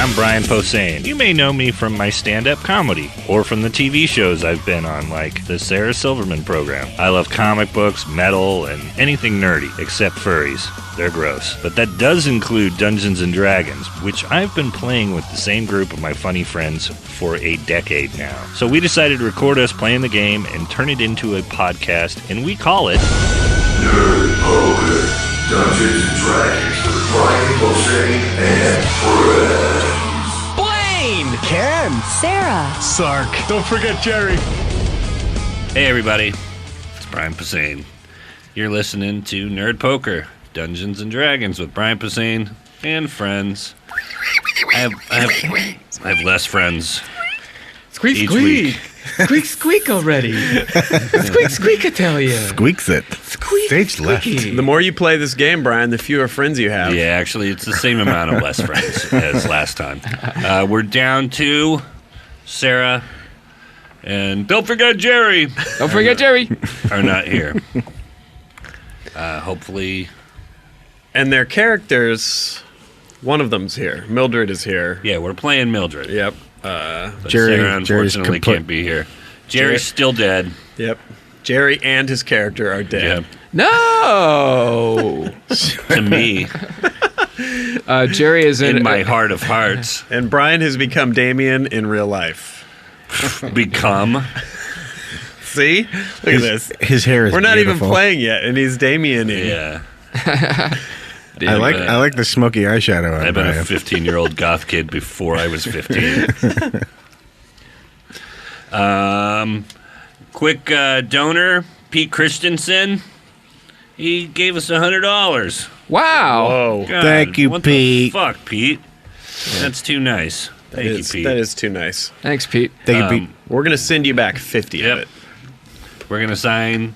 I'm Brian Posehn. You may know me from my stand-up comedy, or from the TV shows I've been on, like the Sarah Silverman program. I love comic books, metal, and anything nerdy, except furries. They're gross. But that does include Dungeons & Dragons, which I've been playing with the same group of my funny friends for a decade now. So we decided to record us playing the game and turn it into a podcast, and we call it Nerd Poker, Dungeons & Dragons with Brian Posehn and friends. Blaine! Ken! Sarah! Sark! Don't forget Gerry! Hey everybody, it's Brian Posehn. You're listening to Nerd Poker, Dungeons & Dragons with Brian Posehn and friends. I have less friends. Squeak, each squeak! week. Squeak, squeak already! Squeak, squeak, I tell you! Squeaks it. Squeak, Stage left. squeaky. The more you play this game, Brian, the fewer friends you have. Yeah, actually, it's the same amount of less friends as last time. We're down to Sarah, and don't forget Gerry. Don't forget Gerry! Are not here. Hopefully, And their characters, one of them's here. Mildred is here. yeah, we're playing Mildred. Yep. But Jerry- Sarah Jerry's unfortunately kaput. can't be here. Jerry's still dead. Yep. Gerry and his character are dead. No! To me, Gerry is in my heart of hearts, And Brian has become Damien in real life. become. See? Look at this. His hair is We're not beautiful. even playing yet, and he's Damien-ing. Yeah. I like the smoky eyeshadow on I've been a Brian. 15-year-old goth kid before I was 15. Quick donor, Pete Christensen. He gave us $100. Wow! Whoa. God, Thank you, what Pete. The fuck, Pete? That's too nice. Thank you, Pete. That is too nice. Thanks, Pete. Thank you, Pete. We're going to send you back 50 Yep. of it. We're going to sign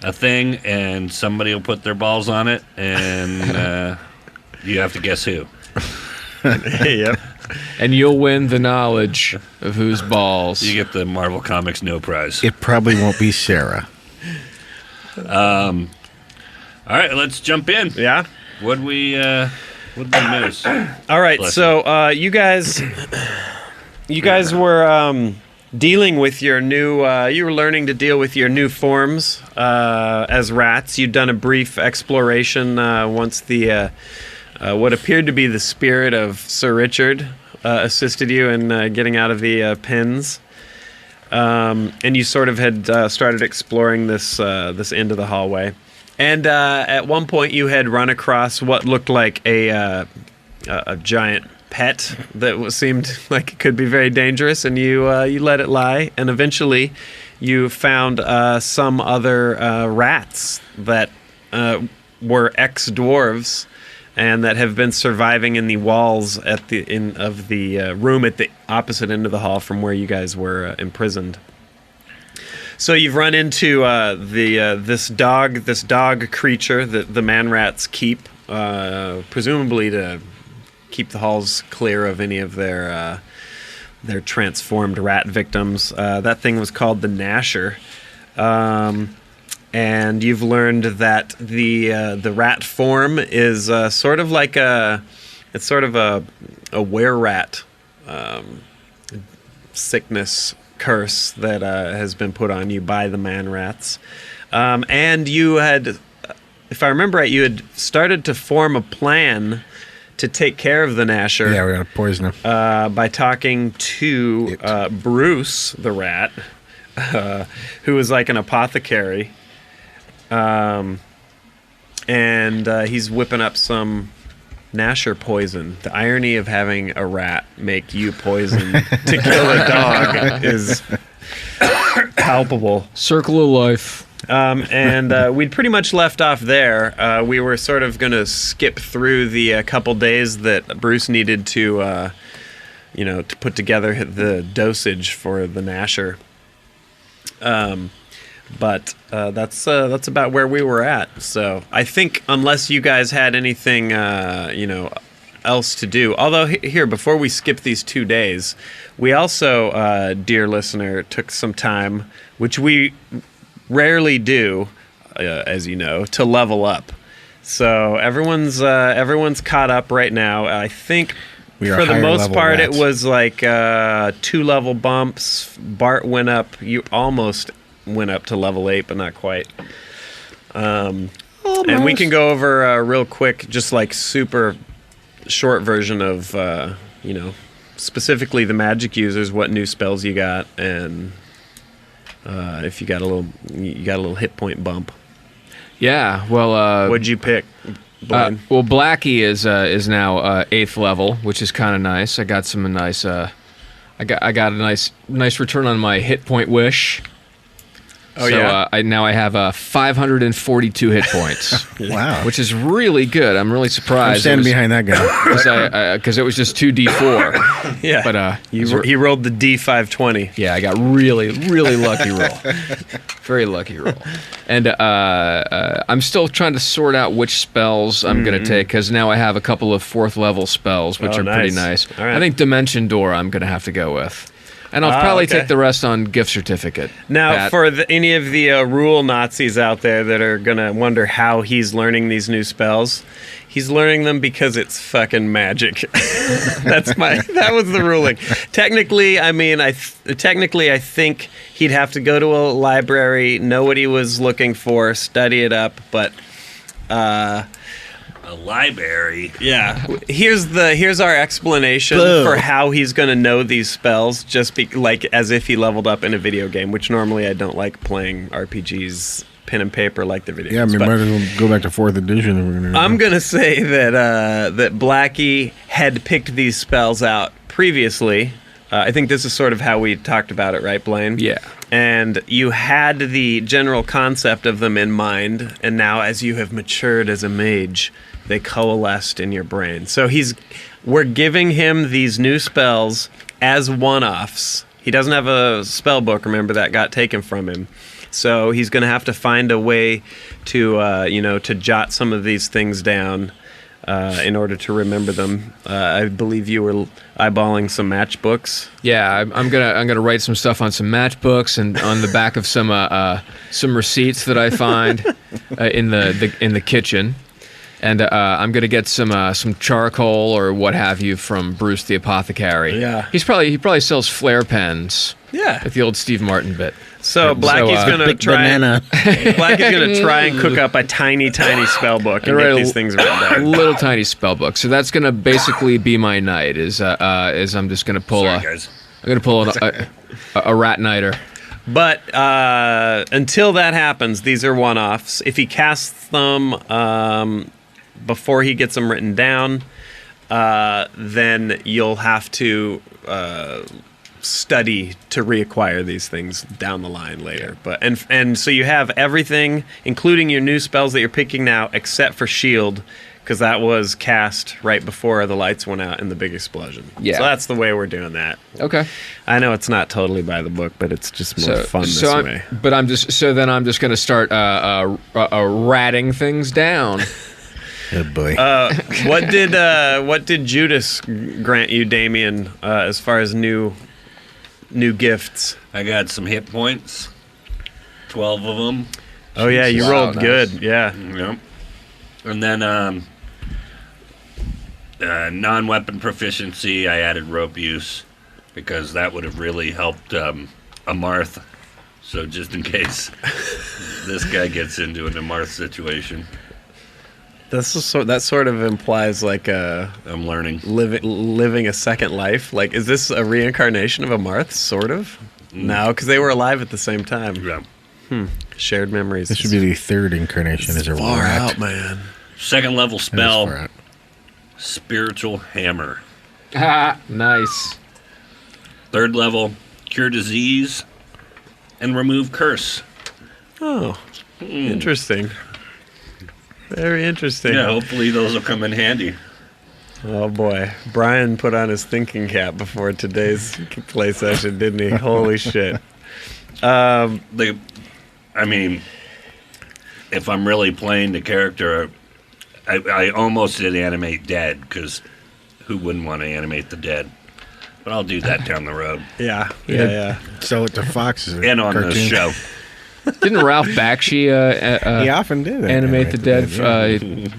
a thing, and somebody will put their balls on it, and you have to guess who. Yep. And you'll win the knowledge of whose balls. You get the Marvel Comics No Prize. It probably won't be Sarah. All right, let's jump in. Yeah? What'd we miss? All right, Bless so you guys were dealing with your new. You were learning to deal with your new forms as rats. You'd done a brief exploration once the what appeared to be the spirit of Sir Richard assisted you in getting out of the pens, and you sort of had started exploring this end of the hallway. And at one point, you had run across what looked like a giant pet that seemed like it could be very dangerous, and you let it lie. And eventually, you found some other rats that were ex-dwarves, and that have been surviving in the walls of the room at the opposite end of the hall from where you guys were imprisoned. So you've run into this dog creature that the man rats keep, presumably to keep the halls clear of any of their transformed rat victims. That thing was called the Gnasher, and you've learned that the rat form is sort of like a were-rat sickness curse that has been put on you by the man rats. And you had, if I remember right, you had started to form a plan to take care of the Gnasher. Yeah, we're going to poison him. By talking to Bruce, the rat, who was like an apothecary. And he's whipping up some Gnasher poison. The irony of having a rat make you poison to kill a dog is palpable. Circle of life. And we'd pretty much left off there. We were sort of going to skip through the couple days that Bruce needed to, to put together the dosage for the Gnasher. But that's about where we were at. So I think unless you guys had anything, else to do. Although here, before we skip these 2 days, we also, dear listener, took some time, which we rarely do, as you know, to level up. So everyone's caught up right now. I think We are For the higher most level part, rats. it was like 2-level bumps. Bart went up. You almost went up to level 8, but not quite. And we can go over real quick, just like super short version of, specifically the magic users, what new spells you got, and if you got a little hit point bump. Yeah, well... What'd you pick, Blaine? well, Blackie is now 8th level, which is kind of nice. I got some nice... I got a nice return on my hit point wish. Oh, so, yeah? I have 542 hit points. Wow. Which is really good. I'm really I'm surprised. standing behind that guy. Because it was just 2d4. Yeah. But he rolled the D520. yeah, I got really, really lucky roll. Very lucky roll. And I'm still trying to sort out which spells I'm going to take, because now I have a couple of 4th level spells, which Oh, are pretty nice. nice. All right. I think Dimension Door I'm going to have to go with. And I'll probably okay. take the rest on gift certificate. Now, Pat. for any of the rule Nazis out there that are going to wonder how he's learning these new spells, he's learning them because it's fucking magic. That was the ruling. Technically, I think he'd have to go to a library, know what he was looking for, study it up, but A library. yeah. Here's our explanation Boo. for how he's going to know these spells, like as if he leveled up in a video game, which normally I don't like playing RPGs pen and paper like the video Yeah, I games. mean, but might as well go back to 4th edition. If we're gonna I'm going to say that Blackie had picked these spells out previously. I think this is sort of how we talked about it, right, Blaine? Yeah. And you had the general concept of them in mind, and now as you have matured as a mage, they coalesced in your brain. So we're giving him these new spells as one-offs. He doesn't have a spell book, remember, that got taken from him. So he's going to have to find a way to jot some of these things down in order to remember them. I believe you were eyeballing some matchbooks. Yeah, I'm gonna write some stuff on some matchbooks and on the back of some receipts that I find in the kitchen, and I'm gonna get some charcoal or what have you from Bruce the Apothecary. Yeah. he probably sells flare pens. Yeah. With the old Steve Martin bit. So Blackie's going to big try. banana. Blackie's going to try and cook up a tiny spell book and Write get a these things written A down. little tiny spell book. So that's gonna basically be my night. Is I'm just gonna pull Sorry, guys. I'm gonna pull a rat nighter. But until that happens, these are one-offs. If he casts them before he gets them written down, then you'll have to study to reacquire these things down the line later. But and so you have everything, including your new spells that you're picking now, except for Shield, because that was cast right before the lights went out in the big explosion. Yeah. So that's the way we're doing that. Okay. I know it's not totally by the book, but it's just more fun this way. But I'm just going to start ratting things down. Good boy. What did Judas grant you, Damien, as far as new gifts? I got some hit points. 12 of them. Oh yeah, you Wow, rolled nice. good. Yeah. Yep. And then non-weapon proficiency, I added rope use because that would have really helped Amarth. So just in case this guy gets into an Amarth situation. That sort of implies like I'm learning. living a second life. Like, is this a reincarnation of Amarth? Sort of. No, because they were alive at the same time. Yeah. Shared memories. This should be the 3rd incarnation as a far rat. out, man. Second level That is spell, far out. Spiritual Hammer. Nice. 3rd level, Cure Disease and Remove Curse. Oh, interesting. Very interesting. Yeah, hopefully those will come in handy. Oh boy, Brian put on his thinking cap before today's play session, didn't he? Holy shit. I mean, if I'm really playing the character, I almost did animate dead, because who wouldn't want to animate the dead? But I'll do that down the road. Yeah. Sell it to Fox as a And on cartoon. this show. Didn't Ralph Bakshi He often did animate the dead? yeah.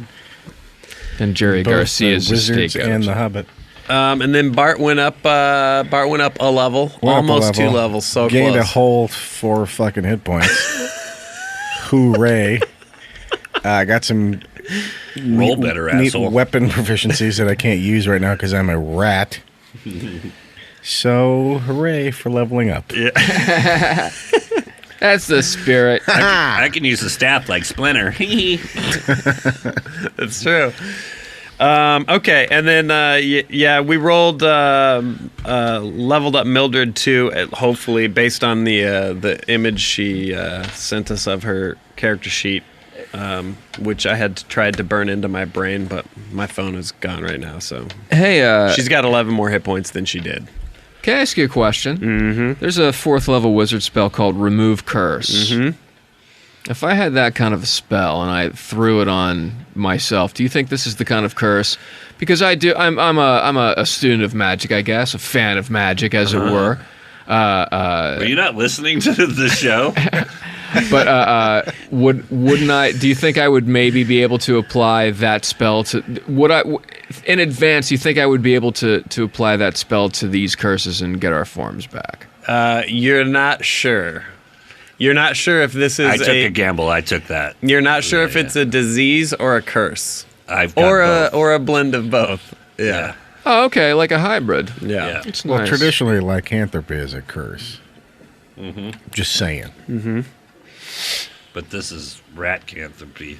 And Jerry Both Garcia's the Wizards Steak and the Hobbit. And then Bart went up. Bart went up a level, almost 2 levels. So gained close. a whole 4 fucking hit points. Hooray! Got some Roll better, neat asshole. weapon proficiencies that I can't use right now because I'm a rat. So hooray for leveling up. Yeah. That's the spirit. I can use the staff like Splinter. That's true. Okay, and then we rolled leveled up Mildred too. Hopefully, based on the image she sent us of her character sheet, which I had tried to burn into my brain, but my phone is gone right now. So Hey, she's got 11 more hit points than she did. can I ask you a question? Mm-hmm. There's a 4th level wizard spell called Remove Curse. Mm-hmm. If I had that kind of a spell and I threw it on myself, do you think this is the kind of curse? Because I do. I'm a student of magic, I guess, a fan of magic, as it were. Were you not listening to the show? But wouldn't I? Do you think I would maybe be able to apply that spell to? Would I, in advance? Do you think I would be able to apply that spell to these curses and get our forms back? You're not sure. You're not sure if this is I took a gamble. I took that. You're not sure if it's a disease or a curse, I've got both. or a blend of both. Yeah. Oh, okay, like a hybrid. Yeah. It's Well, nice. traditionally, lycanthropy is a curse. Mm-hmm. Just saying. Mm-hmm. But this is ratcanthropy.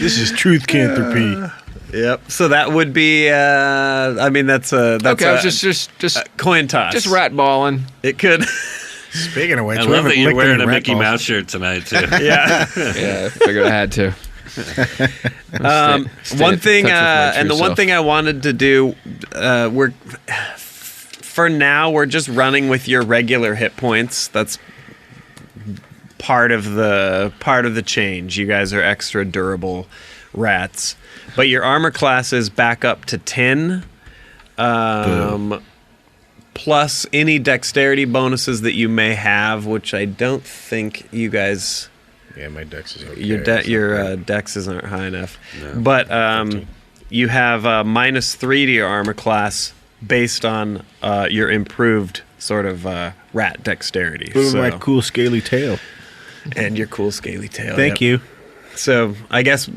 This is truthcanthropy. Yep. So that would be. That's Okay, I was just coin toss. just rat balling. It could. Speaking of which, I we love haven't that you're licked wearing any a rat Mickey balls. Mouse shirt tonight, too. Yeah. Yeah, I figured I had to. One thing, in touch with my and the true one self. thing I wanted to do, for now, we're just running with your regular hit points. That's part of the change. You guys are extra durable rats, but your armor class is back up to 10. Plus any dexterity bonuses that you may have, which I don't think you guys. Yeah, my dex is okay. Your dexes aren't high enough, but you have -3 to your armor class based on your improved sort of rat dexterity. Boom, my cool scaly tail. And your cool scaly tail. Thank you. So I guess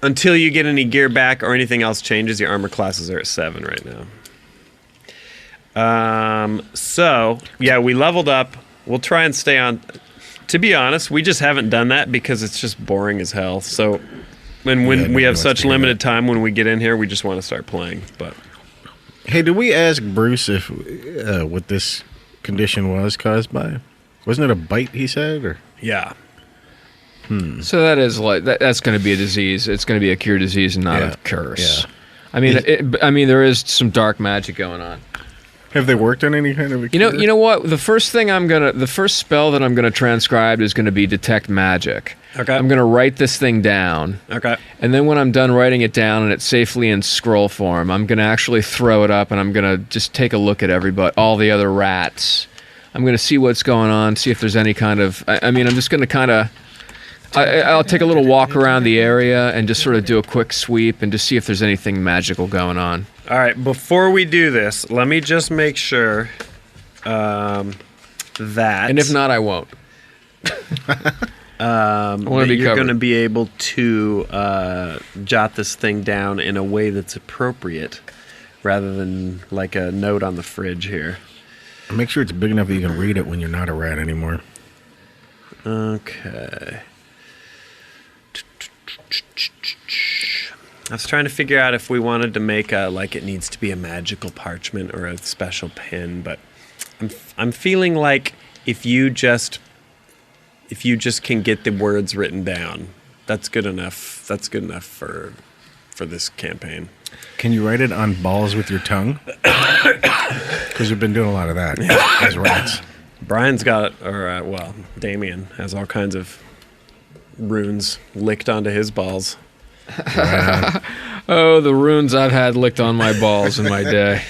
until you get any gear back or anything else changes, your armor classes are at 7 right now. So yeah, we leveled up. We'll try and stay on. To be honest, we just haven't done that because it's just boring as hell. So, when we have such limited time when we get in here, we just want to start playing. But Hey, did we ask Bruce if what this condition was caused by? Wasn't it a bite, he said? Or yeah, So that is like that's going to be a disease. It's going to be a cure disease and not a curse. Yeah. I mean, there is some dark magic going on. have they worked on any kind of a cure? You know what? The first spell that I'm gonna transcribe is gonna be detect magic. Okay. I'm gonna write this thing down. okay. And then when I'm done writing it down and it's safely in scroll form, I'm going to actually throw it up and I'm going to just take a look at all the other rats. I'm going to see what's going on, see if there's any kind of... I'm just going to kind of... I'll take a little walk around the area and just sort of do a quick sweep and just see if there's anything magical going on. All right, before we do this, let me just make sure that... And if not, I won't. that you're going to be able to jot this thing down in a way that's appropriate rather than like a note on the fridge here. Make sure it's big enough that you can read it when you're not a rat anymore. Okay. I was trying to figure out if we wanted to make like it needs to be a magical parchment or a special pen, but I'm feeling like if you just can get the words written down, that's good enough. That's good enough for this campaign. Can you write it on balls with your tongue? Because we've been doing a lot of that as rats. Brian's got, Damien has all kinds of runes licked onto his balls. Oh, the runes I've had licked on my balls in my day.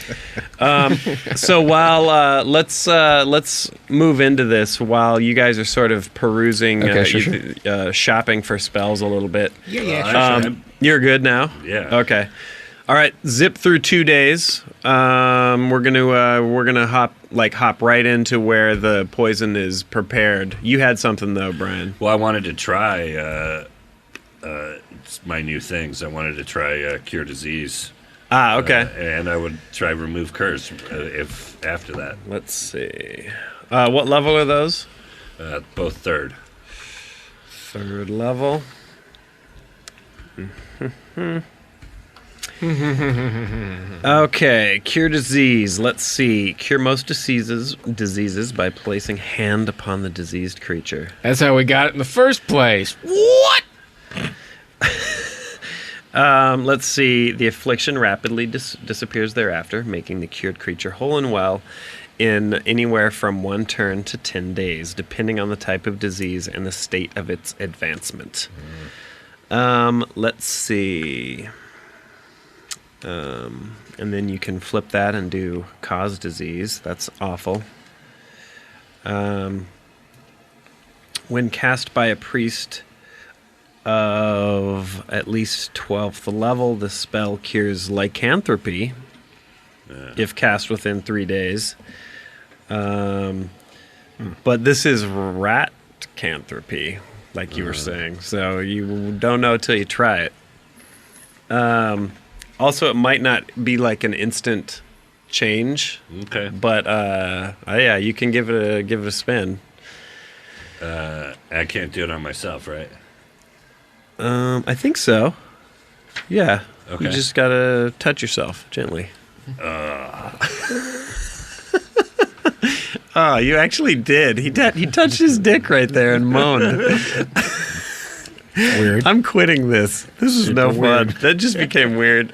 So while let's move into this while you guys are sort of perusing, Okay, sure. shopping for spells a little bit. You're good now? Yeah. Okay. All right, zip through 2 days. We're gonna hop right into where the poison is prepared. You had something though, Brian. Well, I wanted to try it's my new things. I wanted to try cure disease. Okay. And I would try remove curse if after that. Let's see. What level are those? Both third. Third level. Okay, cure disease. Let's see. Cure most diseases by placing hand upon the diseased creature. That's how we got it in the first place. What? Let's see. The affliction rapidly disappears thereafter, making the cured creature whole and well in anywhere from 1 turn to 10 days, depending on the type of disease and the state of its advancement. Let's see. And then you can flip that and do cause disease. That's awful. When cast by a priest of at least 12th level, the spell cures lycanthropy if cast within 3 days. But this is ratcanthropy, like you were saying. So you don't know till you try it. Also, it might not be like an instant change. Okay. But yeah, you can give it a spin. I can't do it on myself, right? I think so. Yeah. Okay. You just gotta touch yourself gently. Oh, you actually did. He touched his dick right there and moaned. Weird. I'm quitting this. This is no fun. weird. That just became weird.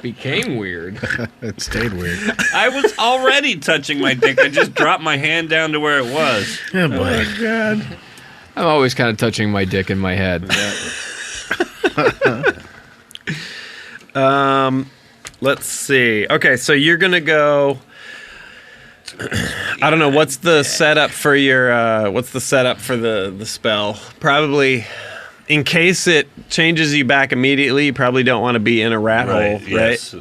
Became weird. It stayed weird. I was already touching my dick. I just dropped my hand down to where it was. Oh, boy. God. I'm always kind of touching my dick in my head. Let's see. Okay, so you're gonna go. I don't know what's the setup for your. What's the setup for the spell? Probably, in case it changes you back immediately, you probably don't want to be in a rat hole, right? Yes.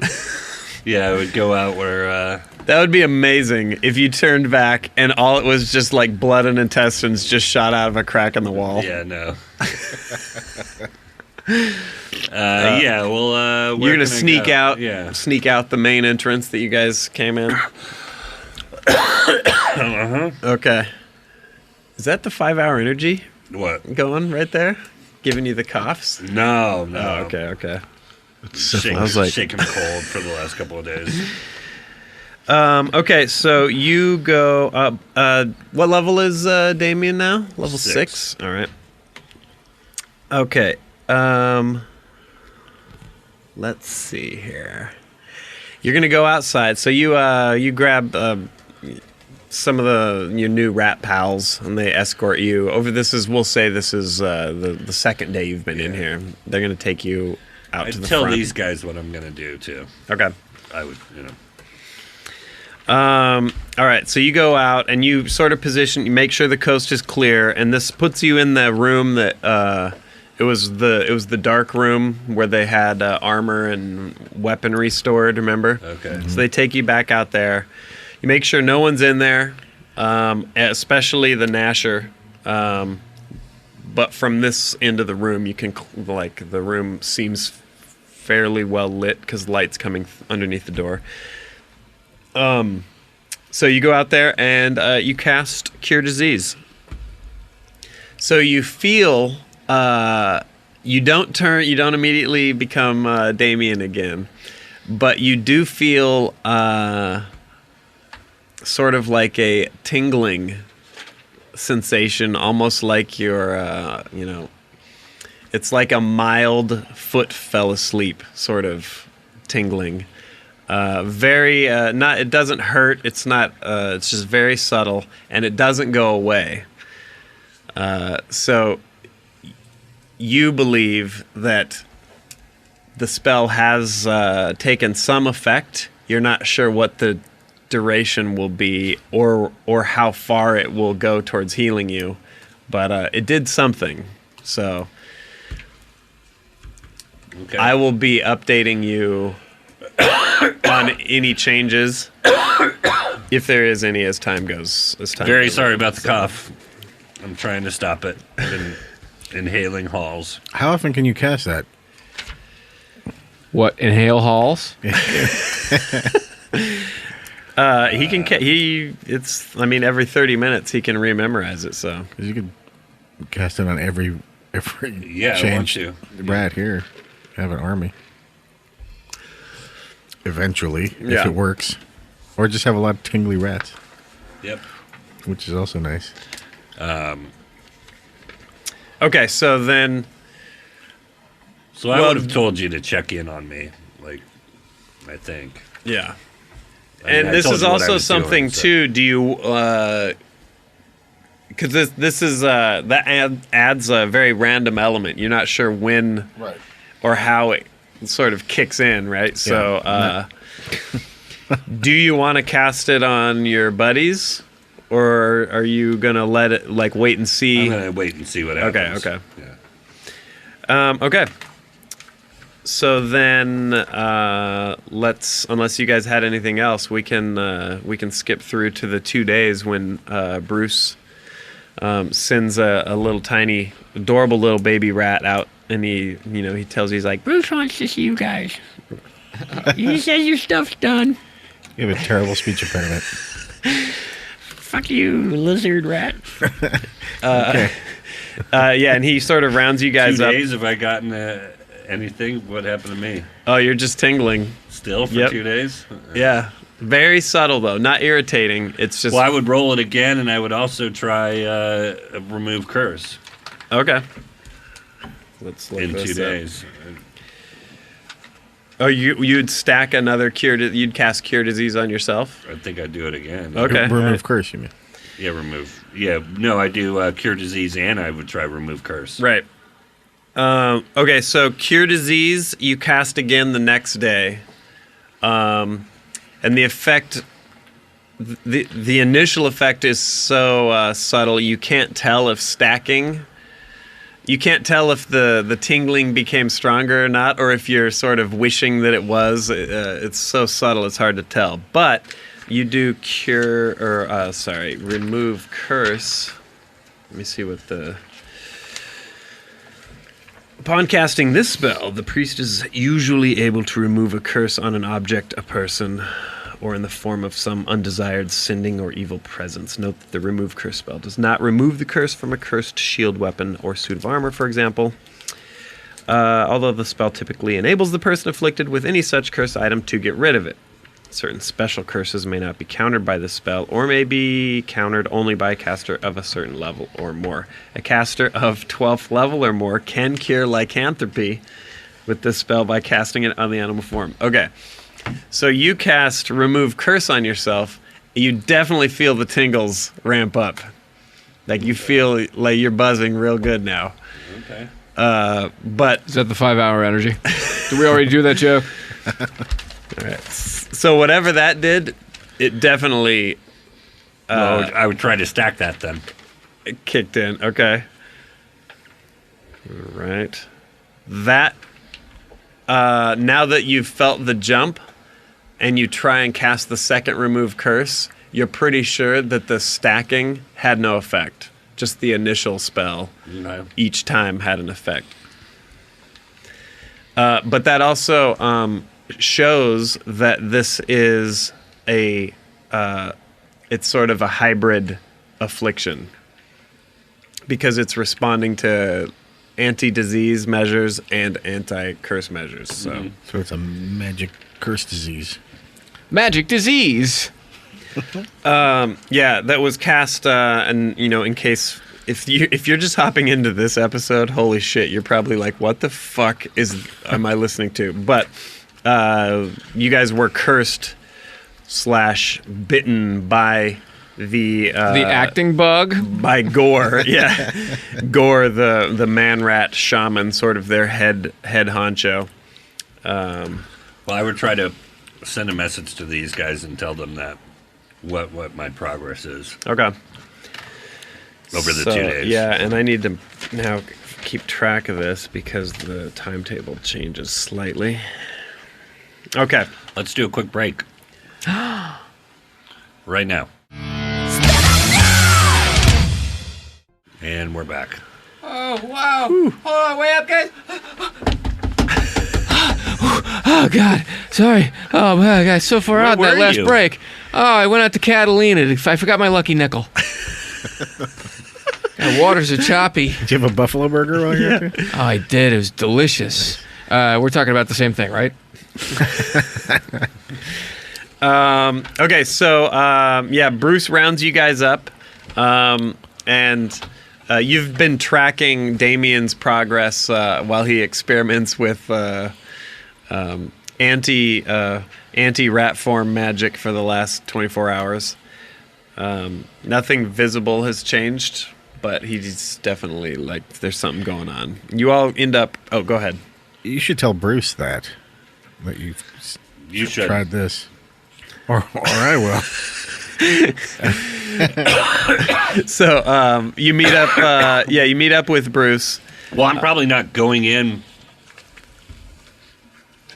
Yeah, I would go out where. That would be amazing if you turned back and all it was just like blood and intestines just shot out of a crack in the wall. Yeah, no. Yeah, well, You're gonna sneak go? out, Yeah. sneak out the main entrance that you guys came in. Okay. Is that the 5-hour energy What? going right there, giving you the coughs? No. Oh, okay. Shaking, I was like- shaking cold for the last couple of days. Okay, so you go up. What level is Damien now? Level 6. All right. Okay. Let's see here. You're gonna go outside. So you grab some of your new rat pals, and they escort you over. We'll say this is the second day you've been in here. They're gonna take you out I'd to the tell front. these guys what I'm gonna do too. Okay. I would, All right, so you go out and you sort of position, you make sure the coast is clear, and this puts you in the room that it was the dark room where they had armor and weaponry stored. Remember? Okay. So they take you back out there. You make sure no one's in there, especially the Gnasher. But from this end of the room, you can the room seems fairly well lit because light's coming underneath the door. So you go out there and you cast Cure Disease. So you feel you don't immediately become Damien again, but you do feel sort of like a tingling sensation, almost like you're it's like a mild foot fell asleep sort of tingling. Very it doesn't hurt. It's not. It's just very subtle, and it doesn't go away. So you believe that the spell has taken some effect. You're not sure what the duration will be, or how far it will go towards healing you, but it did something. So Okay. I will be updating you on any changes, if there is any, as time goes. Very goes sorry on. about the cough. I'm trying to stop it. I've been inhaling halls. How often can you cast that? What, inhale halls? He can. I mean, every 30 minutes he can rememorize it. So 'Cause you could cast it on every Yeah, I want change to. rat here. Have an army. Eventually, Yeah. if it works. Or just have a lot of tingly rats, Yep. which is also nice. okay, so then. So I Well- would have told you to check in on me, like, I think. Yeah. I mean, And I this told is you what I also was doing, something so- too. Do you? Because this is that adds a very random element. You're not sure when Right. or how it sort of kicks in, right? So, do you want to cast it on your buddies, or are you gonna let it like wait and see? I'm gonna wait and see what happens. Okay. Yeah. Okay. So then, unless you guys had anything else, we can skip through to the 2 days when Bruce sends a little tiny, adorable little baby rat out, and he tells you, he's like, Bruce wants to see you guys. He says your stuff's done. You have a terrible speech impediment. Fuck you, lizard rat. Okay. yeah, and he sort of rounds you 2 guys up. days, have I gotten anything? What happened to me? Oh, you're just tingling. Still for Yep. 2 days? Yeah, very subtle though, not irritating. It's just Well, I would roll it again, and I would also try remove curse okay. Let's look in this 2 up. days. Oh, you'd stack another you'd cast cure disease on yourself. I think I'd do it again. Okay. Remove curse, you mean? Yeah, remove. Yeah, no, I do cure disease, and I would try remove curse. Right. Okay, so cure disease you cast again the next day, and the effect, the initial effect is so subtle you can't tell if stacking. You can't tell if the tingling became stronger or not, or if you're sort of wishing that it was. It's so subtle, it's hard to tell. But you do remove curse. Let me see what the... Upon casting this spell, the priest is usually able to remove a curse on an object, a person, or in the form of some undesired sending or evil presence. Note that the remove curse spell does not remove the curse from a cursed shield, weapon, or suit of armor, for example. Although the spell typically enables the person afflicted with any such cursed item to get rid of it. Certain special curses may not be countered by this spell, or may be countered only by a caster of a certain level or more. A caster of 12th level or more can cure lycanthropy with this spell by casting it on the animal form. Okay, so you cast remove curse on yourself. You definitely feel the tingles ramp up. Like you feel like you're buzzing real good now. Okay. But Is that the 5 hour energy? Did we already do that joke? all right. So whatever that did, it definitely Well, I would try to stack that then. it kicked in. Okay. All right. That now that you've felt the jump and you try and cast the second remove curse, you're pretty sure that the stacking had no effect. Just the initial spell Okay. each time had an effect. But that also shows that this is it's sort of a hybrid affliction because it's responding to anti-disease measures and anti-curse measures. So So it's a magic curse disease. Magic disease. yeah, that was cast, and in case if you're just hopping into this episode, holy shit, you're probably like, what the fuck am I listening to? But you guys were cursed / bitten by the acting bug. by Gore, yeah, Gore, the man rat shaman, sort of their head honcho. Well, I would try to send a message to these guys and tell them that what my progress is Okay. over the So, 2 days. Yeah, and I need to now keep track of this because the timetable changes slightly. Okay. Let's do a quick break. Right now. And we're back. Oh, wow. Hold on, way up, guys. Oh, God. Sorry. Oh, my God. So far out that were last you? break. Oh, I went out to Catalina. I forgot my lucky nickel. God, waters are choppy. Did you have a buffalo burger while you're out there? Oh, I did. It was delicious. We're talking about the same thing, right? Okay, so Bruce rounds you guys up, and you've been tracking Damien's progress while he experiments with anti-rat form magic for the last 24 hours. Nothing visible has changed, but he's definitely there's something going on. You all end up. Oh, go ahead. You should tell Bruce that You should. tried this. Or I will. So you meet up. You meet up with Bruce. Well, I'm probably not going in.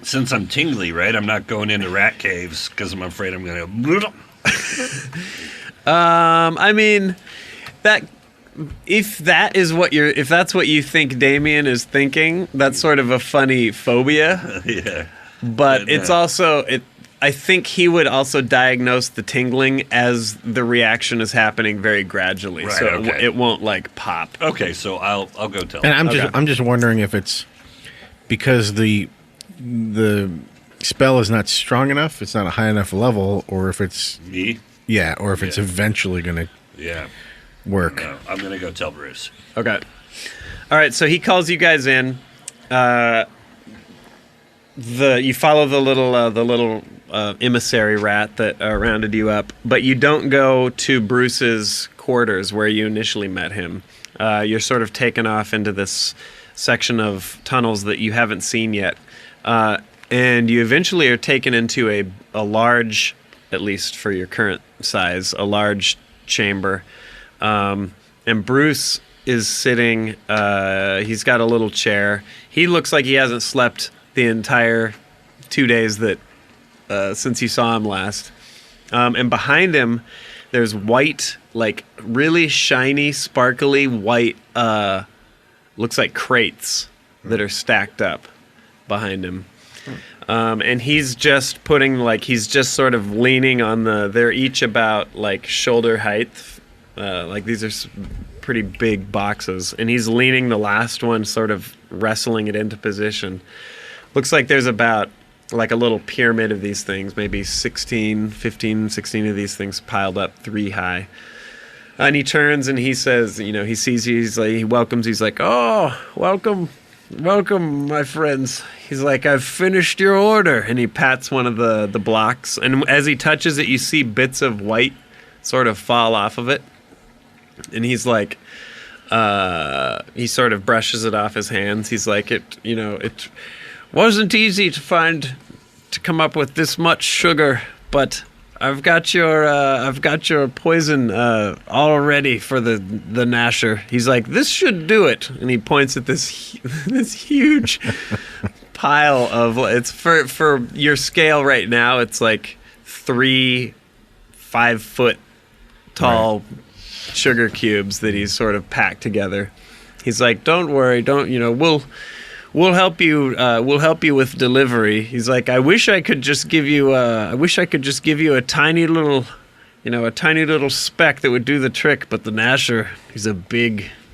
Since I'm tingly, right? I'm not going into rat caves because I'm afraid I'm going to. I mean, that if that's what you think Damien is thinking, that's sort of a funny phobia. Yeah. But it's also I think he would also diagnose the tingling as the reaction is happening very gradually, Right, so okay. it won't pop. Okay, so I'll go tell And him. I'm just wondering if it's because the spell is not strong enough, it's not a high enough level, or if it's Me? or if it's Yeah. eventually going to Yeah. work. No, I'm going to go tell Bruce. Okay. All right, so he calls you guys in. You follow the little emissary rat that rounded you up, but you don't go to Bruce's quarters where you initially met him. You're sort of taken off into this section of tunnels that you haven't seen yet, and you eventually are taken into a large, at least for your current size, a large chamber, and Bruce is sitting. He's got a little chair. He looks like he hasn't slept the entire 2 days that since you saw him last. And behind him, there's white, really shiny, sparkly white, looks like crates that are stacked up behind him. And he's just he's just sort of leaning on they're each about shoulder height. These are pretty big boxes. And he's leaning the last one, sort of wrestling it into position. Looks like there's about a little pyramid of these things, maybe 15, 16 of these things piled up 3 high. And he turns and he says, he sees you, he welcomes, he's like, "Oh, welcome, my friends." He's like, "I've finished your order." And he pats one of the blocks. And as he touches it, you see bits of white sort of fall off of it. And he's like, he sort of brushes it off his hands. He's like, it wasn't easy to come up with this much sugar, but I've got your poison all ready for the Gnasher. He's like, "This should do it," and he points at this huge pile of. It's for your scale right now. It's 3 5-foot tall sugar cubes that he's sort of packed together. He's like, "Don't worry, We'll help you. We'll help you with delivery." He's like, "I wish I could just give you. A tiny little, a tiny little speck that would do the trick. But the Gnasher,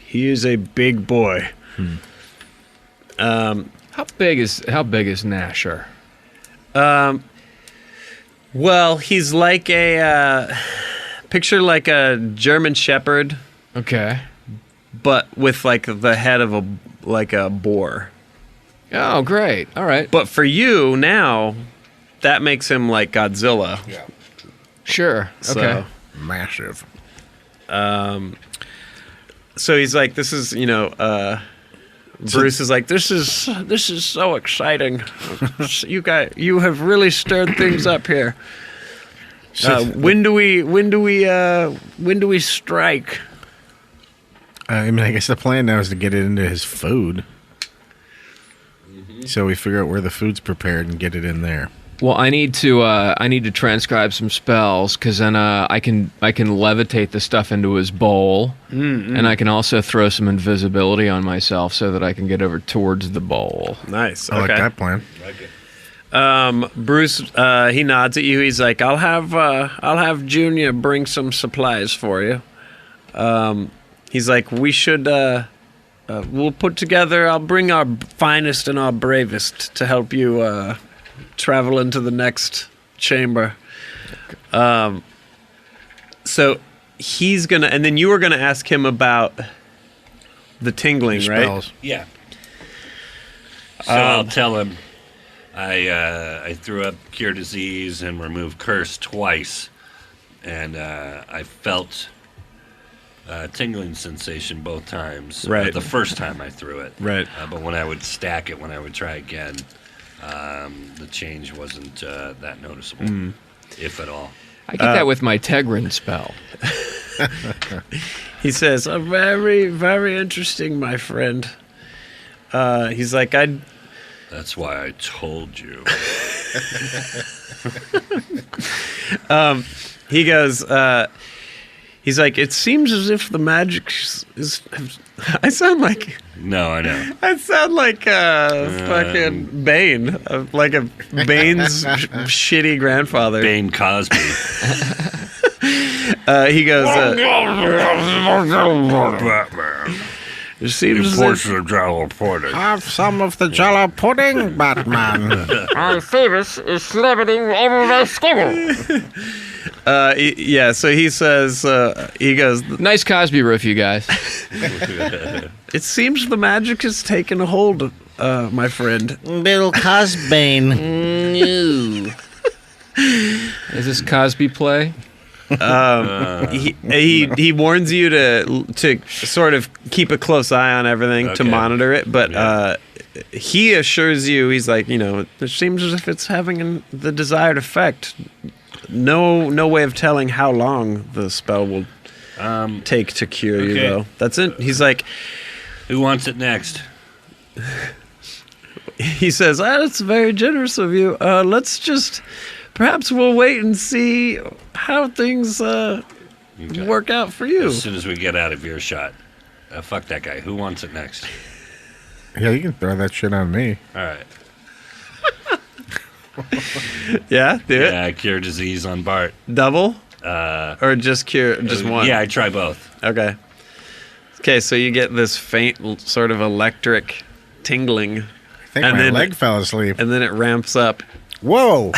he is a big boy." How big is Gnasher? Well, he's like picture like a German Shepherd, Okay. but with the head of a boar. Oh, great. All right. But for you now, that makes him like Godzilla. Yeah. Sure. So, Okay. Massive. So he's like, "This is, Bruce is like, this is so exciting. You have really stirred things up here. When do we strike?" I mean, I guess the plan now is to get it into his food. So we figure out where the food's prepared and get it in there. Well, I need to transcribe some spells because then I can levitate the stuff into his bowl, and I can also throw some invisibility on myself so that I can get over towards the bowl. Nice. I like that plan. Bruce, he nods at you. He's like, I'll have Junior bring some supplies for you. He's like, we should, we'll put together, I'll bring our finest and our bravest to help you, travel into the next chamber. So he's gonna, and then you were gonna ask him about the tingling, right? Spells. Yeah. So I'll tell him I threw up Cure Disease and Remove Curse twice, and I felt tingling sensation both times. Right. The first time I threw it. Right. But when I would stack it, when I would try again, the change wasn't that noticeable, if at all. I get that with my Tegrin spell. He says, very, very interesting, my friend. He's like, That's why I told you. he goes, he's like, it seems as if the magic is I sound like... No, I know. I sound like fucking Bane. Like a Bane's shitty grandfather. Bane Cosby. He goes... it seems as if... of Jello pudding. Have some of the Jello pudding, Batman. My face is slipping over my skull. Yeah, so he says... he goes... Nice Cosby riff, you guys. It seems the magic has taken a hold, my friend. Bill Cosbane. Is this Cosby play? He warns you to sort of keep a close eye on everything, to monitor it, but he assures you, he's like, it seems as if it's having the desired effect. No way of telling how long the spell will take to cure you, though. That's it. He's like... Who wants it next? He says, that's very generous of you. Let's just... Perhaps we'll wait and see how things work out for you. As soon as we get out of earshot. Fuck that guy. Who wants it next? Yeah, you can throw that shit on me. All right. Yeah, do it. Yeah, Cure Disease on Bart. Double? Or just cure, just one? Yeah, I try both. Okay. Okay, so you get this faint sort of electric tingling. I think my leg fell asleep. And then it ramps up. Whoa!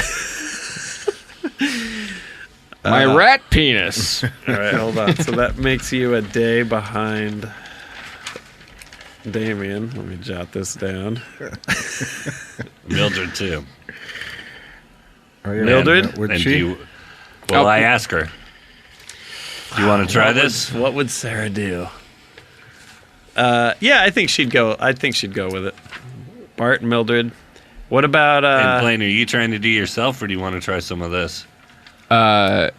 My rat penis. All right, hold on. So that makes you a day behind Damien. Let me jot this down. Mildred, too. Oh, yeah, Mildred? Would And she? I ask her. Do you want to try this? What would Sarah do? Yeah, I think she'd go. With it. Bart, Mildred. What about? And Blaine, are you trying to do yourself, or do you want to try some of this? Well,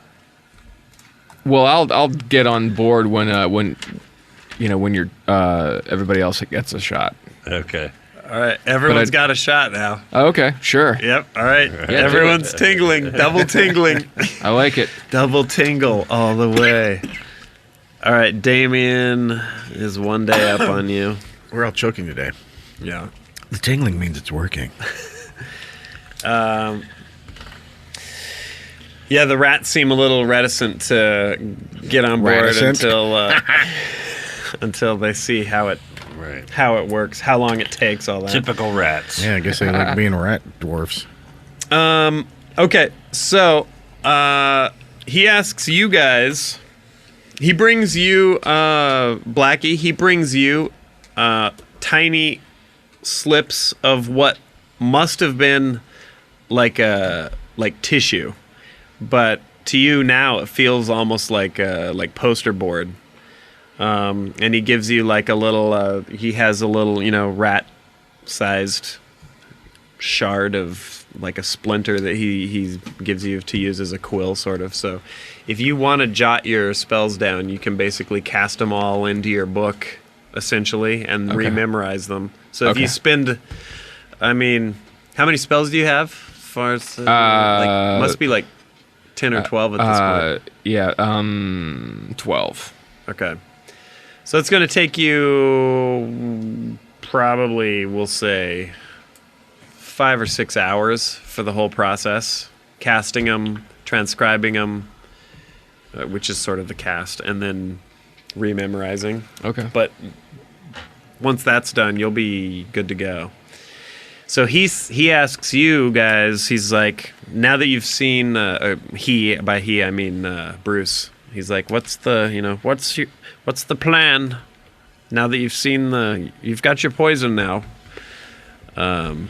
I'll get on board when you're everybody else gets a shot. Okay. All right, everyone's got a shot now. Oh, okay, sure. Yep. All right, Yeah, everyone's tingling, double tingling, I like it. double tingle all the way. All right, Damien is one day up on you. We're all choking today. Yeah. The tingling means it's working. Yeah, the rats seem a little reticent to get on board until they see how it works, how long it takes, all that. Typical rats. Yeah, I guess they like being rat dwarfs. Okay, so he asks you guys. He brings you Blackie. He brings you tiny slips of what must have been like tissue, but to you now it feels almost like poster board. And he gives you like a little. He has a little, rat-sized shard of like a splinter that he gives you to use as a quill, sort of. So if you want to jot your spells down, you can basically cast them all into your book, essentially, and rememorize them. So if you spend, I mean, how many spells do you have? As far as must be like 10 or 12 at this point. Yeah, 12. Okay. So it's going to take you probably, we'll say, 5 or 6 hours for the whole process. Casting them, transcribing them, which is sort of the cast, and then rememorizing. Okay. But once that's done, you'll be good to go. So he asks you guys, he's like, now that you've seen, by he I mean Bruce, he's like, what's the plan? Now that you've seen you've got your poison now. Well,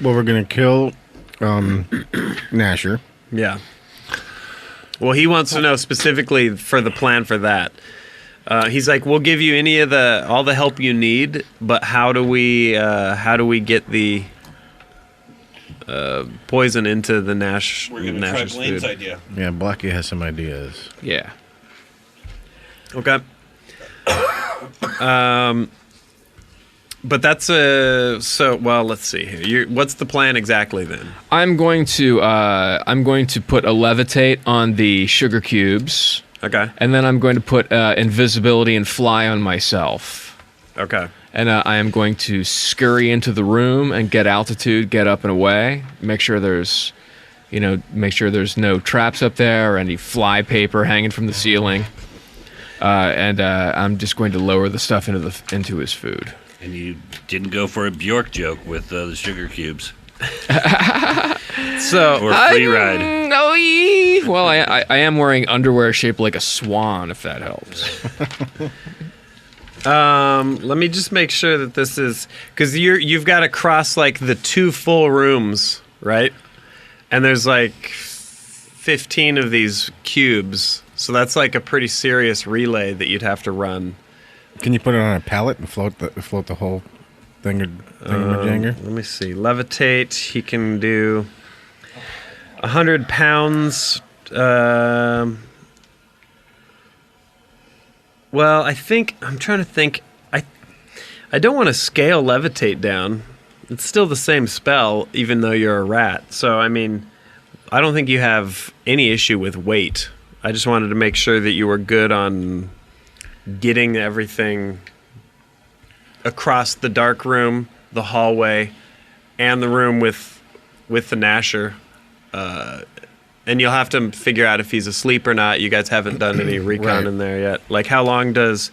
we're gonna kill Gnasher. Yeah. Well, he wants to know specifically for the plan for that. He's like, we'll give you all the help you need, but how do we get the poison into the Gnasher's We're going to try Blaine's food? idea. Yeah, Blocky has some ideas. Yeah. Okay. But that's well, let's see here. What's the plan exactly then? I'm going to put a levitate on the sugar cubes. Okay. And then I'm going to put invisibility and fly on myself. Okay. And I am going to scurry into the room and get altitude, get up and away. Make sure there's no traps up there or any fly paper hanging from the ceiling. And I'm just going to lower the stuff into his food. And you didn't go for a Bjork joke with the sugar cubes. So or free ride. No, well, I am wearing underwear shaped like a swan, if that helps. Let me just make sure that this is, because you've got to cross like the 2 full rooms, right? And there's like 15 of these cubes, so that's like a pretty serious relay that you'd have to run. Can you put it on a pallet and float the whole thingamajanger? Let me see. Levitate. He can do 100 pounds. Well, I'm trying to think. I don't want to scale levitate down. It's still the same spell, even though you're a rat. So, I mean, I don't think you have any issue with weight. I just wanted to make sure that you were good on getting everything across the dark room, the hallway, and the room with the Gnasher. And you'll have to figure out if he's asleep or not. You guys haven't done any recon in there yet. Like, how long does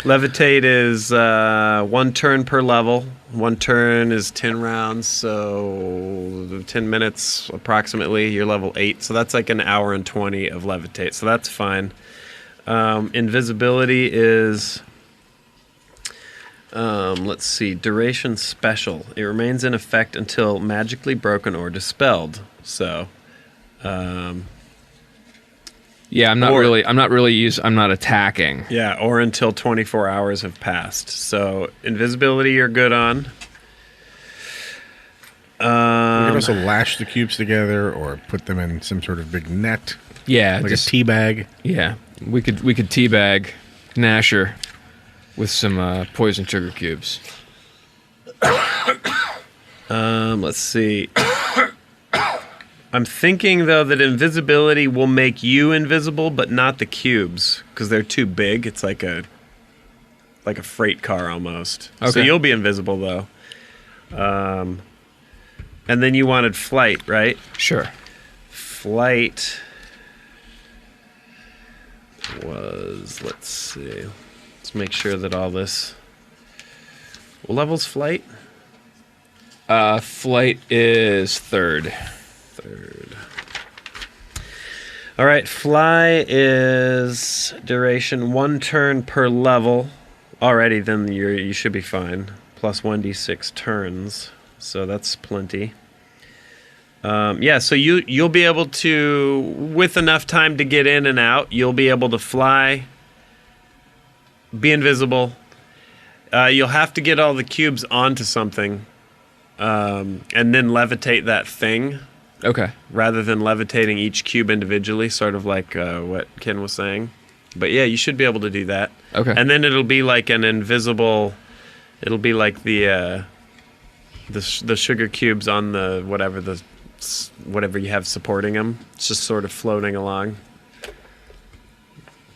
levitate? Is 1 turn per level. 1 turn is 10 rounds, so 10 minutes approximately. You're level 8, so that's like an hour and 20 of levitate. So that's fine. Invisibility is, let's see, duration special. It remains in effect until magically broken or dispelled. So, yeah, I'm not attacking. Yeah, or until 24 hours have passed. So invisibility you're good on. We can also lash the cubes together or put them in some sort of big net. Yeah, like a tea bag. Yeah, we could teabag Gnasher with some poison sugar cubes. Let's see. I'm thinking, though, that invisibility will make you invisible, but not the cubes, because they're too big. It's like a freight car almost. Okay. So you'll be invisible, though. And then you wanted flight, right? Sure. Flight was, let's see. Let's make sure that all this... What level's flight? Flight is 3rd. All right, fly is duration 1 turn per level. Already, then you should be fine. Plus 1d6 turns, so that's plenty. Yeah, so you'll be able to, with enough time to get in and out, you'll be able to fly, be invisible. You'll have to get all the cubes onto something. and then levitate that thing Okay. rather than levitating each cube individually, sort of like what Ken was saying. But yeah, you should be able to do that. Okay. And then it'll be like an invisible. It'll be like the sugar cubes on the whatever you have supporting them. It's just sort of floating along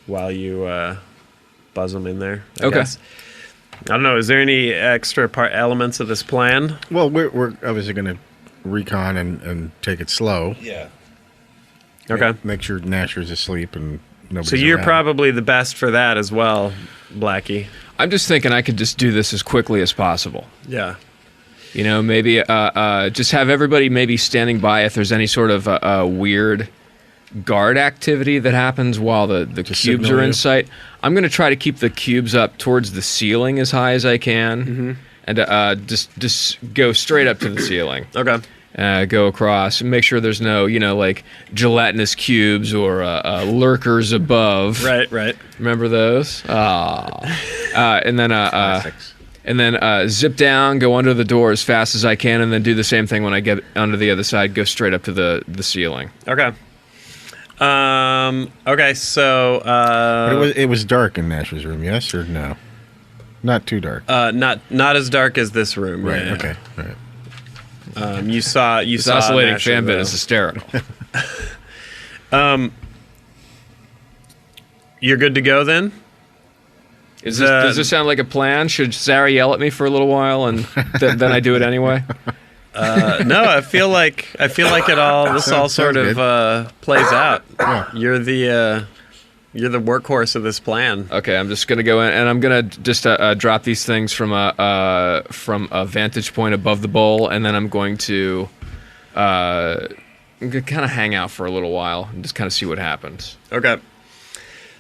while you buzz them in there. I guess. I don't know. Is there any extra elements of this plan? Well, we're obviously going to recon and take it slow. Yeah. Okay. Make sure Gnasher's asleep and nobody's So you're around. probably the best for that as well, Blackie. I'm just thinking I could just do this as quickly as possible. Yeah. You know, maybe just have everybody maybe standing by if there's any sort of weird guard activity that happens while the cubes are in sight. I'm going to try to keep the cubes up towards the ceiling as high as I can, and just go straight up to the ceiling. Okay. Go across and make sure there's no, like gelatinous cubes or lurkers above. Right. Remember those? And then Classics. and then zip down, go under the door as fast as I can, and then do the same thing when I get onto the other side. Go straight up to the ceiling. Okay. Okay. So. But it was dark in Gnasher's room, yes or no? Not too dark. Not as dark as this room. Right. Yeah. Okay. All right. You saw. This oscillating Gnasher, fan bit though. is hysterical. You're good to go then. Does this sound like a plan? Should Sarah yell at me for a little while and then I do it anyway? No, I feel like it all. This all sort Sounds of plays out. Yeah. You're the workhorse of this plan. Okay, I'm just gonna go in and I'm gonna just drop these things from a vantage point above the bowl, and then I'm going to kind of hang out for a little while and just kind of see what happens. Okay.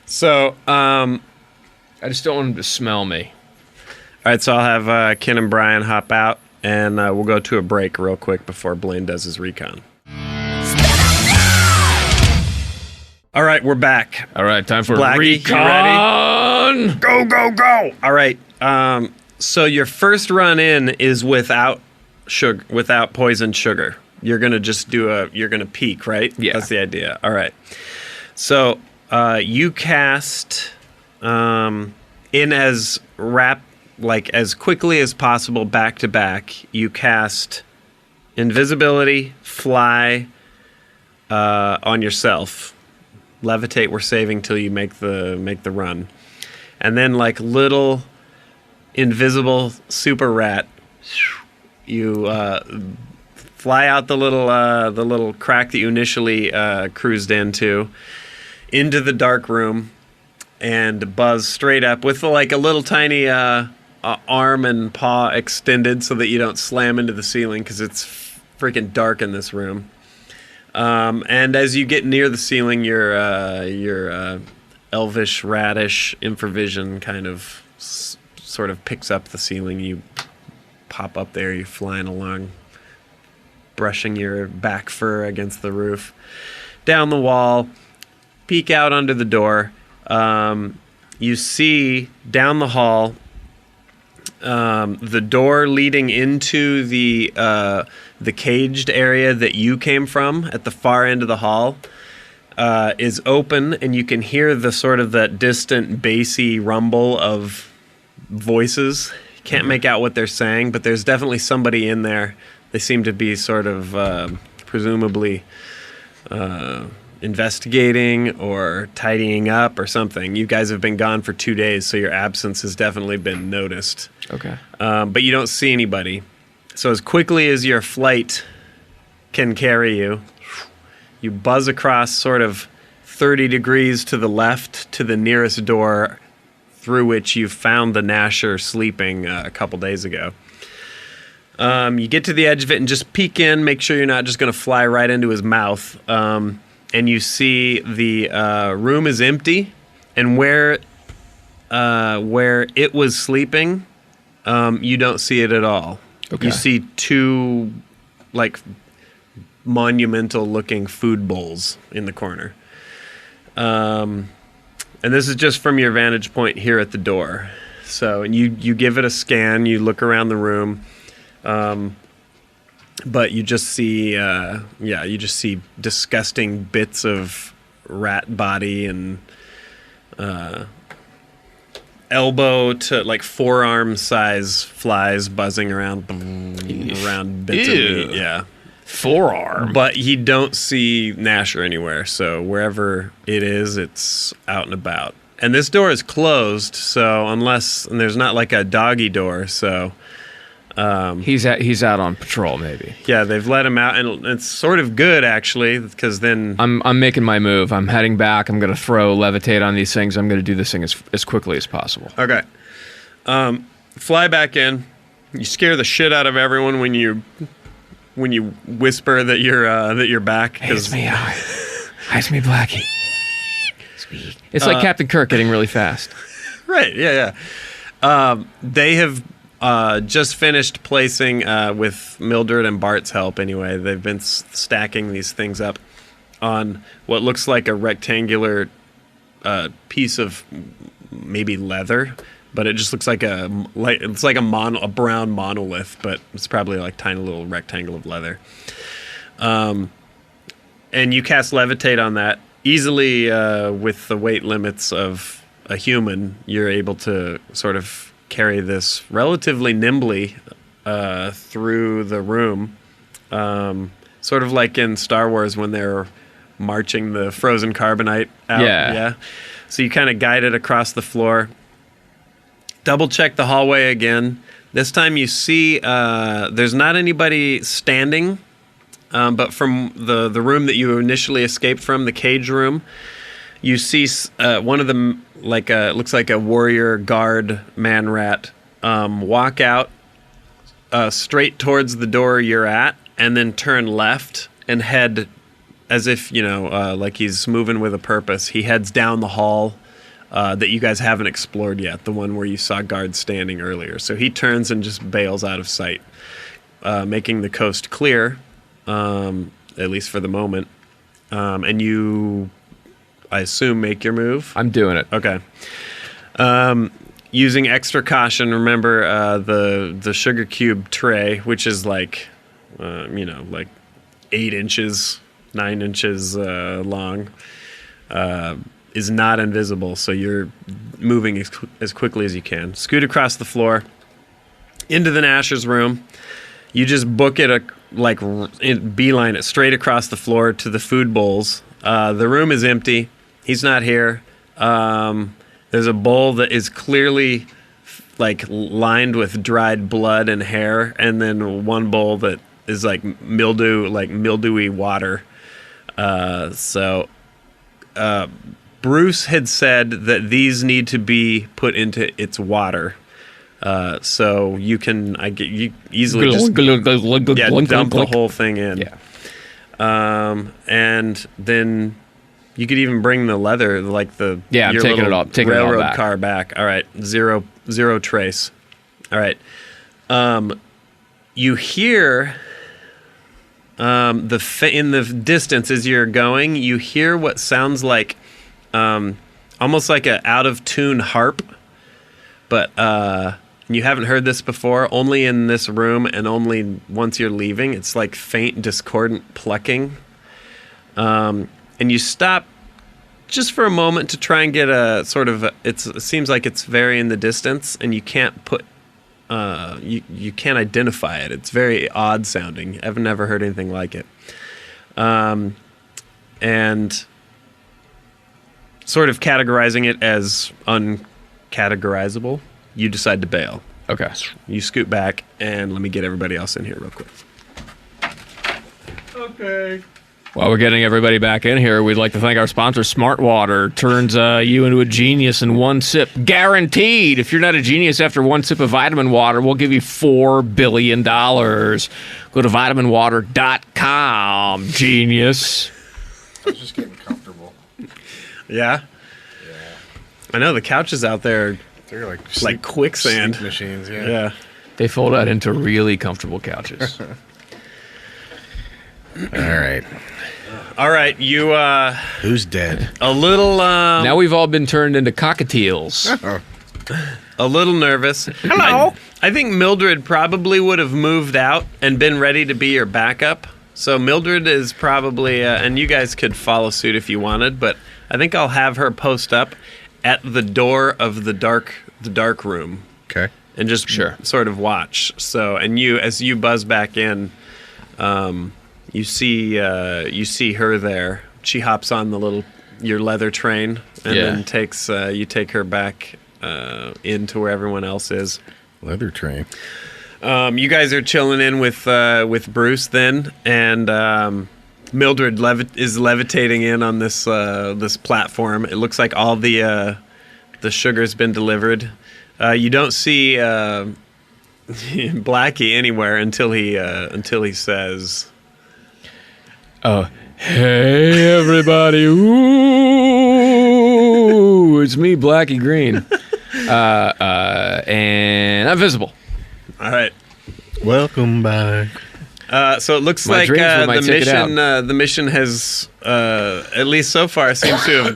So, I just don't want them to smell me. all right. So I'll have Ken and Brian hop out, and we'll go to a break real quick before Blaine does his recon. All right, we're back. All right, time for Blackie, you recon. Go! All right. So your first run in is without poisoned sugar. You're gonna just you're gonna peek, right? Yeah. That's the idea. All right. So you cast in as quickly as possible, back to back. You cast invisibility, fly on yourself. Levitate, we're saving till you make the run, and then like little invisible super rat, you fly out the little crack that you initially cruised into the dark room, and buzz straight up with like a little tiny arm and paw extended so that you don't slam into the ceiling because it's freaking dark in this room. And as you get near the ceiling, your elvish, radish infravision kind of sort of picks up the ceiling. You pop up there, you're flying along, brushing your back fur against the roof, down the wall, peek out under the door. You see down the hall the door leading into the caged area that you came from at the far end of the hall is open, and you can hear the sort of that distant bassy rumble of voices. You can't make out what they're saying, but there's definitely somebody in there. They seem to be sort of presumably investigating or tidying up or something. You guys have been gone for 2 days, so your absence has definitely been noticed. Okay. But you don't see anybody. So as quickly as your flight can carry you, you buzz across sort of 30 degrees to the left to the nearest door through which you found the Gnasher sleeping a couple days ago. You get to the edge of it and just peek in, make sure you're not just going to fly right into his mouth. And you see the room is empty, and where it was sleeping, you don't see it at all. Okay. You see two, like, monumental-looking food bowls in the corner. And this is just from your vantage point here at the door. So, and you give it a scan. You look around the room. but you just see, disgusting bits of rat body and elbow to like forearm size flies buzzing around bits of meat. Yeah. Forearm. But you don't see Gnasher anywhere, so wherever it is, it's out and about. And this door is closed, so and there's not like a doggy door, so he's out on patrol, maybe. yeah, they've let him out, and it's sort of good actually, because then I'm making my move. I'm heading back. I'm going to throw levitate on these things. I'm going to do this thing as quickly as possible. okay, fly back in. You scare the shit out of everyone when you whisper that you're back. Hey, it's me, it's me, Blackie. It's like Captain Kirk getting really fast. Right, yeah. They have just finished placing, with Mildred and Bart's help anyway, they've been stacking these things up on what looks like a rectangular piece of maybe leather, but it just looks like a brown monolith, but it's probably like a tiny little rectangle of leather. And you cast levitate on that. Easily, with the weight limits of a human, you're able to sort of carry this relatively nimbly through the room. Sort of like in Star Wars when they're marching the frozen carbonite out. Yeah. So you kind of guide it across the floor. Double check the hallway again. This time you see there's not anybody standing. But from the room that you initially escaped from, the cage room, you see one of them, looks like a warrior guard man rat, walk out straight towards the door you're at, and then turn left and head as if, like he's moving with a purpose. He heads down the hall that you guys haven't explored yet, the one where you saw guards standing earlier. So he turns and just bails out of sight, making the coast clear. At least for the moment. And you, I assume, make your move? I'm doing it. Okay. Using extra caution, remember the sugar cube tray, which is like 8 inches, 9 inches long, is not invisible, so you're moving as quickly as you can. Scoot across the floor into the Gnasher's room. You just book it, beeline it straight across the floor to the food bowls. The room is empty. He's not here. There's a bowl that is clearly lined with dried blood and hair, and then one bowl that is mildewy water. Bruce had said that these need to be put into its water. So you can you easily just dump the whole thing in. Yeah. And then you could even bring the leather, I'm taking it all. Taking railroad it all back. car back. All right, zero trace. All right. You hear in the distance as you're going, you hear what sounds like almost like an out of tune harp, but you haven't heard this before, only in this room and only once you're leaving. It's like faint, discordant plucking. And you stop just for a moment to try and get a sort of... It seems like it's very in the distance, and you can't put... You can't identify it. It's very odd sounding. I've never heard anything like it. And sort of categorizing it as uncategorizable, you decide to bail. Okay. You scoot back, and let me get everybody else in here real quick. Okay. While we're getting everybody back in here, we'd like to thank our sponsor, Smart Water. Turns you into a genius in one sip. Guaranteed. If you're not a genius after one sip of vitamin water, we'll give you $4 billion. Go to vitaminwater.com, genius. I was just getting comfortable. Yeah? I know the couches out there... They're like quicksand sleep machines. Yeah. They fold out into really comfortable couches. All right, you Who's dead? a little now we've all been turned into cockatiels. A little nervous. Hello. I think Mildred probably would have moved out and been ready to be your backup. So Mildred is probably, and you guys could follow suit if you wanted, but I think I'll have her post up at the door of the dark room. Okay. And just sort of watch. So, and you, as you buzz back in, you see her there. She hops on your leather train, and then takes you take her back into where everyone else is. Leather train. You guys are chilling in with Bruce then, and Mildred is levitating in on this platform. It looks like all the sugar's been delivered. You don't see Blackie anywhere until he says, "Oh, hey everybody! Ooh, it's me, Blackie Green, and I'm visible." All right. Welcome back. So it looks My like dreams were my ticket the mission has at least so far seems to have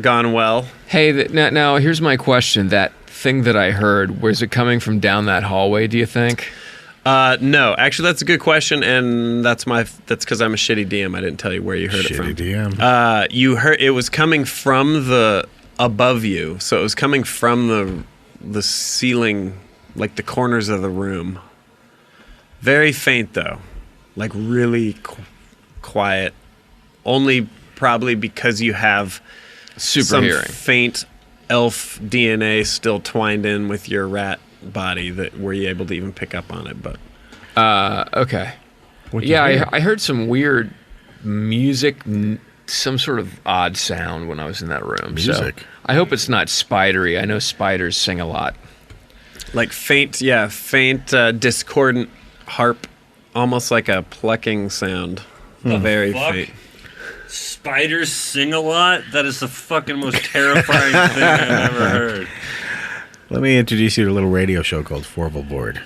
gone well. Hey, now here's my question. That thing that I heard, was it coming from down that hallway, do you think? No, actually, that's a good question, and that's because I'm a shitty DM. I didn't tell you where you heard it from. Shitty DM. You heard it was coming from the above you, so it was coming from the ceiling, like the corners of the room. Very faint though, like really quiet. Only probably because you have some hearing. faint elf DNA still twined in with your rat body that were you able to even pick up on it. But Okay. What'd you Yeah, hear? I heard some weird music, some sort of odd sound when I was in that room. Music? So I hope it's not spidery. I know spiders sing a lot. like faint discordant harp, almost like a plucking sound. Very Fuck. faint. Spiders sing a lot? That is the fucking most terrifying thing I've ever heard. Let me introduce you to a little radio show called Forval Board.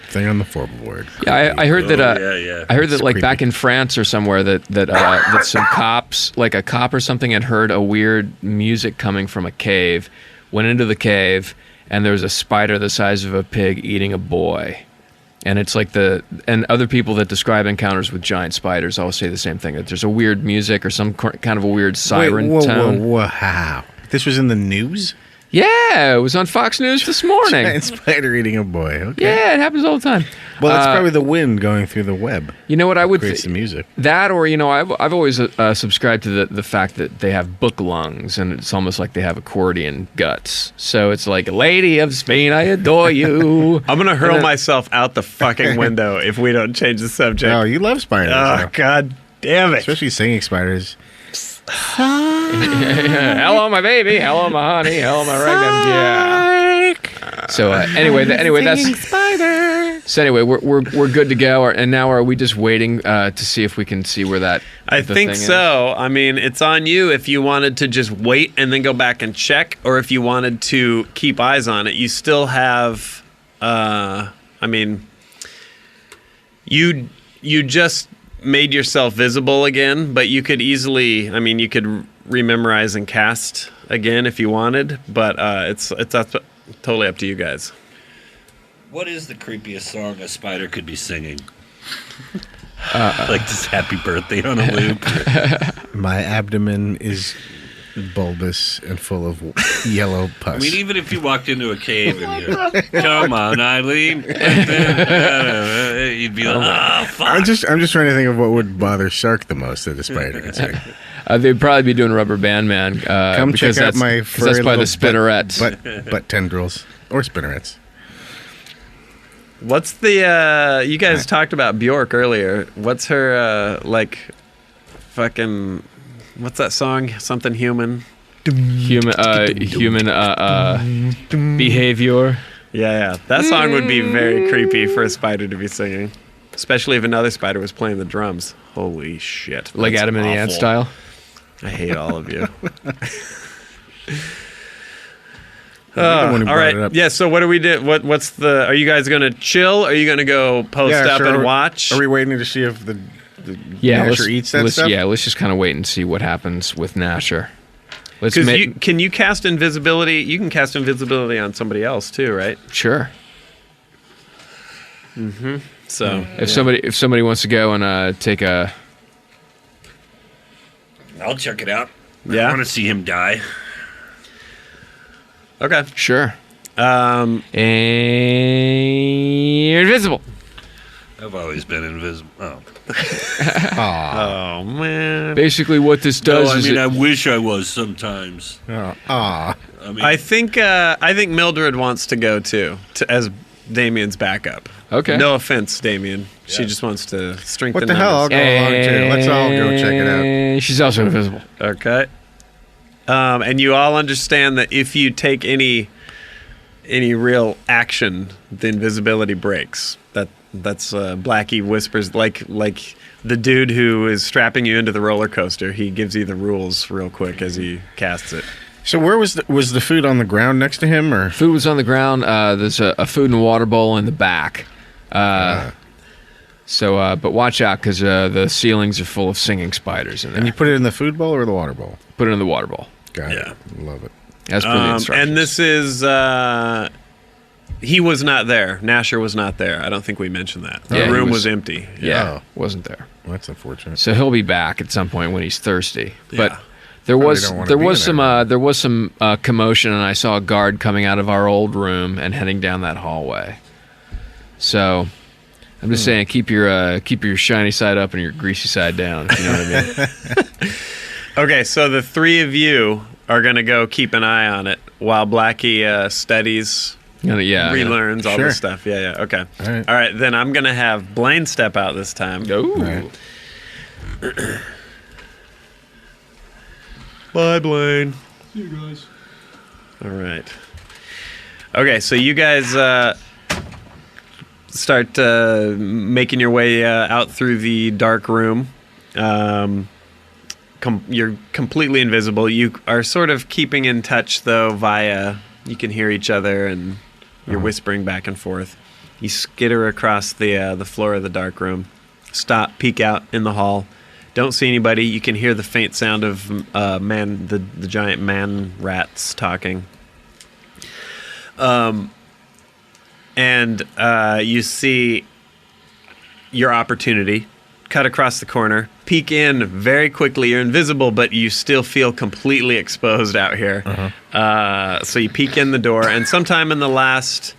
Thing on the Forval Board. Yeah, I heard that. yeah. I heard that, It's like creepy. back in France or somewhere, that some cops, like a cop or something, had heard a weird music coming from a cave. Went into the cave, and there was a spider the size of a pig eating a boy. And it's like and other people that describe encounters with giant spiders always say the same thing, that there's a weird music or some kind of a weird siren tone. Whoa, how? This was in the news? Yeah, it was on Fox News this morning. Giant spider eating a boy. Okay. Yeah, it happens all the time. Well, it's probably the wind going through the web. You know what I would Creates the music. That, or I've always subscribed to the fact that they have book lungs, and it's almost like they have accordion guts. So it's like, Lady of Spain, I adore you. I'm gonna hurl myself out the fucking window if we don't change the subject. Oh, you love spiders. Oh, though. god damn it! Especially singing spiders. Hello, my baby. Hello, my honey. Hello, my ragam. Yeah. So anyway, we're good to go. And now are we just waiting to see if we can see where that? I the think thing is? so. I mean, it's on you if you wanted to just wait and then go back and check, or if you wanted to keep eyes on it. You still have. I mean, you just made yourself visible again, but you could easily. I mean, you could rememorize and cast again if you wanted, but it's totally up to you guys. What is the creepiest song a spider could be singing? Like just Happy Birthday on a loop. My abdomen is bulbous and full of yellow pus. I mean, even if you walked into a cave and you come on, Eileen, you'd be like, oh, fuck. I'm just trying to think of what would bother Sark the most that a spider could sing. They'd probably be doing Rubber Band Man. Come check out my that's furry by the little spinneret. butt tendrils or spinnerets. What's the you guys talked about Bjork earlier. What's her fucking what's that song? Something human. Human behavior. Yeah. That song would be very creepy for a spider to be singing. Especially if another spider was playing the drums. Holy shit. Like That's Adam and the Ant awful. style. I hate all of you. When he All brought it right. up. Yeah, so what do we do? What's the are you guys going to chill? Are you going to go post up sure. and watch? Are we waiting to see if the Yeah, Gnasher eats that stuff? Yeah, let's just kind of wait and see what happens with Gnasher. Because can you cast invisibility? You can cast invisibility on somebody else too, right? Sure. So If somebody wants to go and take a I'll check it out. Yeah? I want to see him die. okay. sure. Um, And you're invisible. I've always been invisible. Oh. oh man. Basically, what this does No, I is mean, it- I wish I was sometimes. Ah. I mean, I think Mildred wants to go too, as Damien's backup. Okay. No offense, Damien. She just wants to strengthen. What the hell? I'll go along too. Let's all go check it out. And she's also invisible. Okay. And you all understand that if you take any real action, the invisibility breaks. That's Blackie whispers like the dude who is strapping you into the roller coaster. He gives you the rules real quick as he casts it. So where was the food on the ground next to him, or? Food was on the ground. There's a food and water bowl in the back. So, but watch out because the ceilings are full of singing spiders in there. And you put it in the food bowl or the water bowl? Put it in the water bowl. Got Yeah. it. Love it. As per the instructions. And this is he was not there. Gnasher was not there. I don't think we mentioned that. Yeah, The he room was- was empty. yeah, Oh. wasn't there. Well, that's unfortunate. So he'll be back at some point when he's thirsty. But Yeah. there was don't wanna there be was in there. some commotion, and I saw a guard coming out of our old room and heading down that hallway. So I'm just saying, keep your shiny side up and your greasy side down. If you know what I mean. Okay, so the three of you are going to go keep an eye on it while Blackie studies, relearns all Sure. this stuff. Yeah, okay. All All right. right, then I'm going to have Blaine step out this time. Ooh. Right. Bye, Blaine. See you guys. All right. Okay, so you guys start making your way out through the dark room. You're completely invisible. You are sort of keeping in touch, though, via you can hear each other and you're whispering back and forth. You skitter across the floor of the dark room. Stop, peek out in the hall. Don't see anybody. You can hear the faint sound of the giant man rats talking. And you see your opportunity. Cut across the corner. Peek in very quickly. You're invisible, but you still feel completely exposed out here. So you peek in the door, and sometime in the last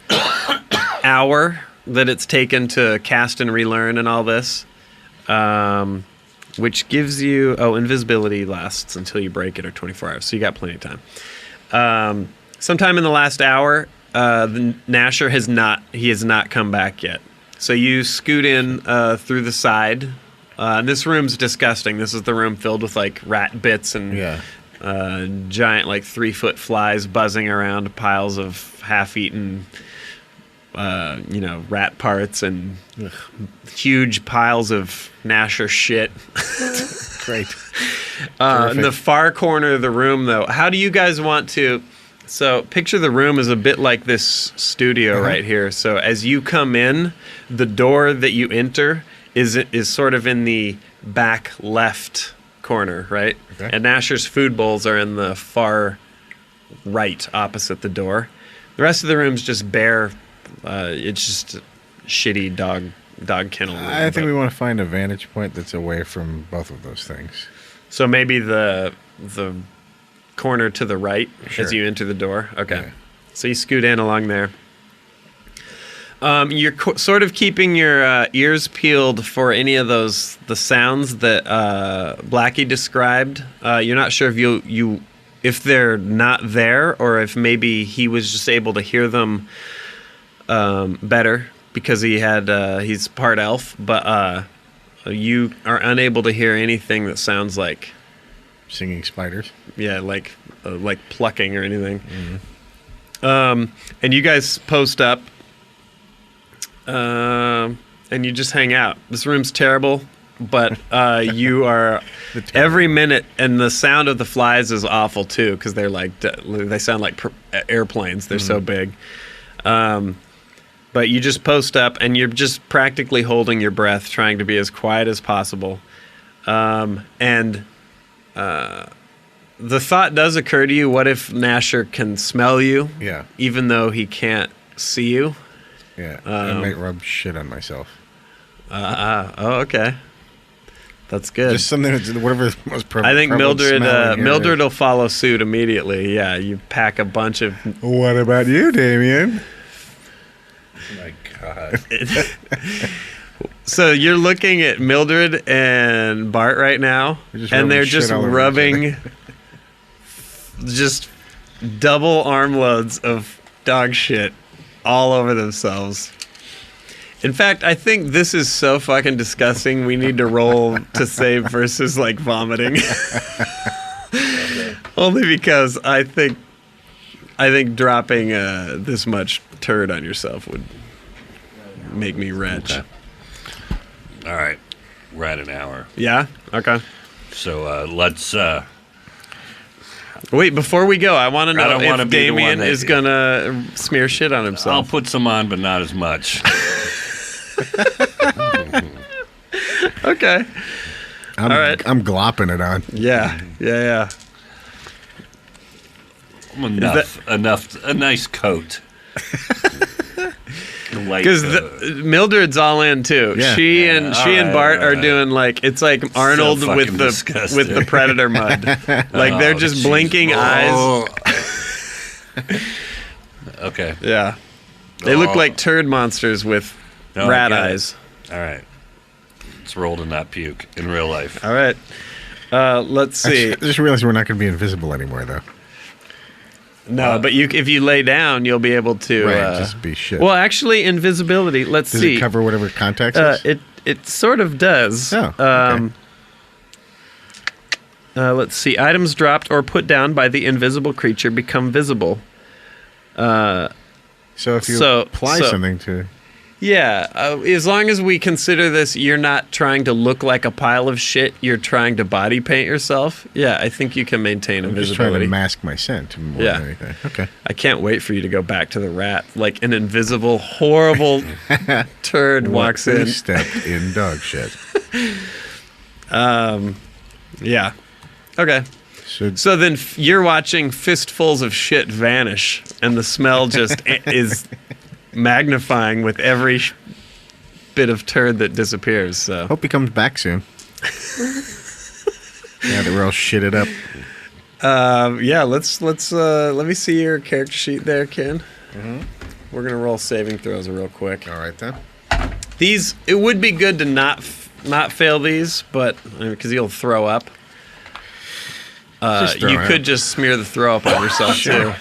hour that it's taken to cast and relearn and all this, which gives you invisibility lasts until you break it, or 24 hours. So you got plenty of time. Sometime in the last hour, the Gnasher has not come back yet. So you scoot in through the side. This room's disgusting. This is the room filled with like rat bits and giant like 3-foot flies buzzing around, piles of half-eaten rat parts and huge piles of Gnasher shit. Great. In the far corner of the room, though, how do you guys want to... So picture the room as a bit like this studio right here. So as you come in, the door that you enter is sort of in the back left corner, right? Okay. And Gnasher's food bowls are in the far right opposite the door. The rest of the room's just bare. It's just a shitty dog kennel room. I think we want to find a vantage point that's away from both of those things. So maybe the corner to the right Sure. as you enter the door. Okay. Yeah. So you scoot in along there. You're sort of keeping your ears peeled for any of the sounds that Blackie described. You're not sure if they're not there, or if maybe he was just able to hear them better because he's part elf. But you are unable to hear anything that sounds like Singing spiders. like plucking or anything. And you guys post up. And you just hang out. This room's terrible, but you are every minute, and the sound of the flies is awful too, because they sound like airplanes. They're so big. But you just post up, and you're just practically holding your breath, trying to be as quiet as possible. And the thought does occur to you, what if Gnasher can smell you? Yeah. Even though he can't see you? Yeah. I might rub shit on myself. Oh, okay. That's good. Just something that's whatever the most I think Mildred Mildred will follow suit immediately. Yeah, you pack a bunch of... What about you, Damien? Oh my God. So you're looking at Mildred and Bart right now, and they're just rubbing just double armloads of dog shit all over themselves. In fact, I think this is so fucking disgusting. We need to roll to save versus like vomiting. Only because I think dropping this much turd on yourself would make me retch. Okay. All right, we're at an hour. Yeah. Okay. So let's. Wait, before we go, I want to know if Damien that is gonna smear shit on himself. I'll put some on, but not as much. Okay. All right. I'm glopping it on. Yeah. Enough. A nice coat. Because Mildred's all in too. Yeah. She and Bart are doing like it's like Arnold with the Predator mud. Like they're just blinking eyes. Okay. Yeah. They look like turd monsters with rat eyes. All right. Let's roll to not puke in real life. All right. Let's see. I just realized we're not going to be invisible anymore, though. No, but if you lay down, you'll be able to just be shit. Well, actually, invisibility. Let's does see. Does it cover whatever context is? It sort of does. Oh, okay. Let's see. Items dropped or put down by the invisible creature become visible. So if you apply something to... Yeah, as long as we consider this, you're not trying to look like a pile of shit. You're trying to body paint yourself. Yeah, I think you can maintain invisibility. I'm just trying to mask my scent more than anything. Okay. I can't wait for you to go back to the rat. Like an invisible, horrible turd walks in. Stepped in dog shit. Yeah. Okay. So then you're watching fistfuls of shit vanish, and the smell just is magnifying with every bit of turd that disappears. So hope he comes back soon. Now that we're all shitted up. Yeah, let's let me see your character sheet there, Ken. Mm-hmm. We're gonna roll saving throws real quick. All right then. These it would be good to not fail these, but because you'll throw up. You could just smear the throw up on yourself too.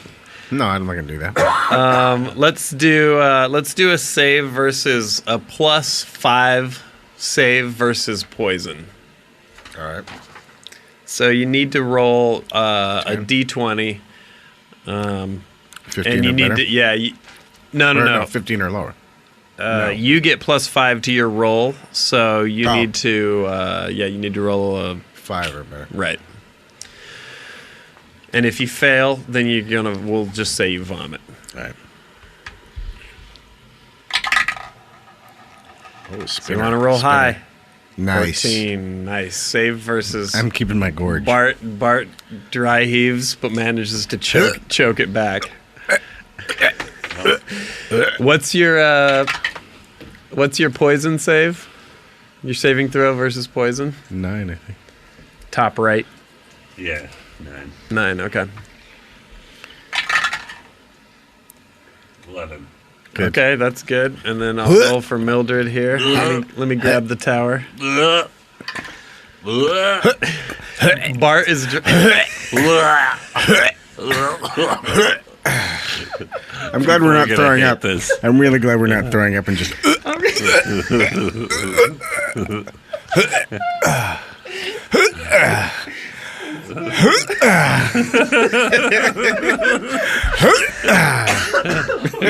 No, I'm not gonna do that. Let's do a save versus a +5 save versus poison. All right. So you need to roll a d20. 15 and you or need better? to no. 15 or lower. You get +5 to your roll, so you need to you need to roll a 5 or better. Right. And if you fail, then we'll just say you vomit. All right. Oh, So you want to roll high. Nice. 14. Nice. Save versus I'm keeping my gorge. Bart dry heaves, but manages to choke it back. What's your poison save? Your saving throw versus poison? 9, I think. Top right. Yeah, 9, okay. 11. Good. Okay, that's good. And then I'll roll for Mildred here. Let me grab the tower. Bart is... I'm glad we're not throwing up. I'm really glad we're not throwing up and just... I'm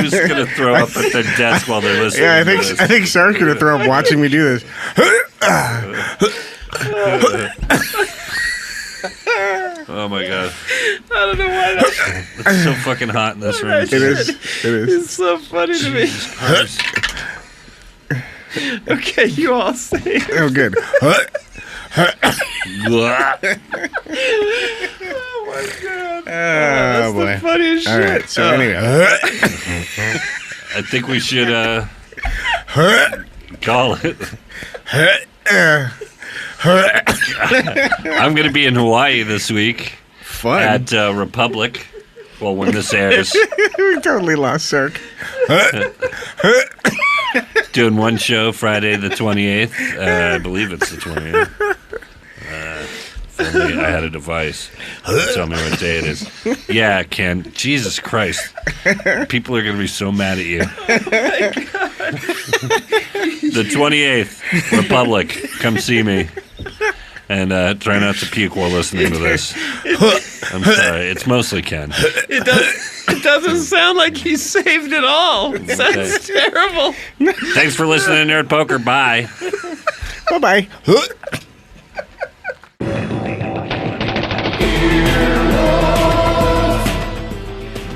just gonna throw up at their desk while they're listening. Yeah, to this. I think Sark's gonna throw up watching me do this. Oh my god, I don't know why that... it's so fucking hot in this room. It is. It's so funny to me. Okay, you all say. Oh, good. Oh That's boy. the funniest All shit. right. So anyway, I think we should call it. I'm going to be in Hawaii this week fun. at Republic. Well, when this airs, We totally lost Sark. doing one show Friday the 28th. I believe it's the 28th. If only I had a device. Tell me what day it is. Yeah, Ken. Jesus Christ. People are going to be so mad at you. The 28th, Republic. Come see me. And try not to puke while listening to this. I'm sorry. It's mostly Ken. It doesn't sound like he saved it all. It sounds terrible. Thanks for listening to Nerd Poker. Bye. Bye-bye.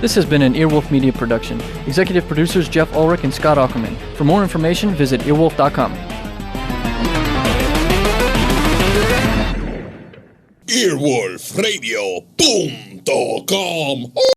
This has been an Earwolf Media production. Executive producers Jeff Ulrich and Scott Ackerman. For more information, visit earwolf.com. Earwolfradio.com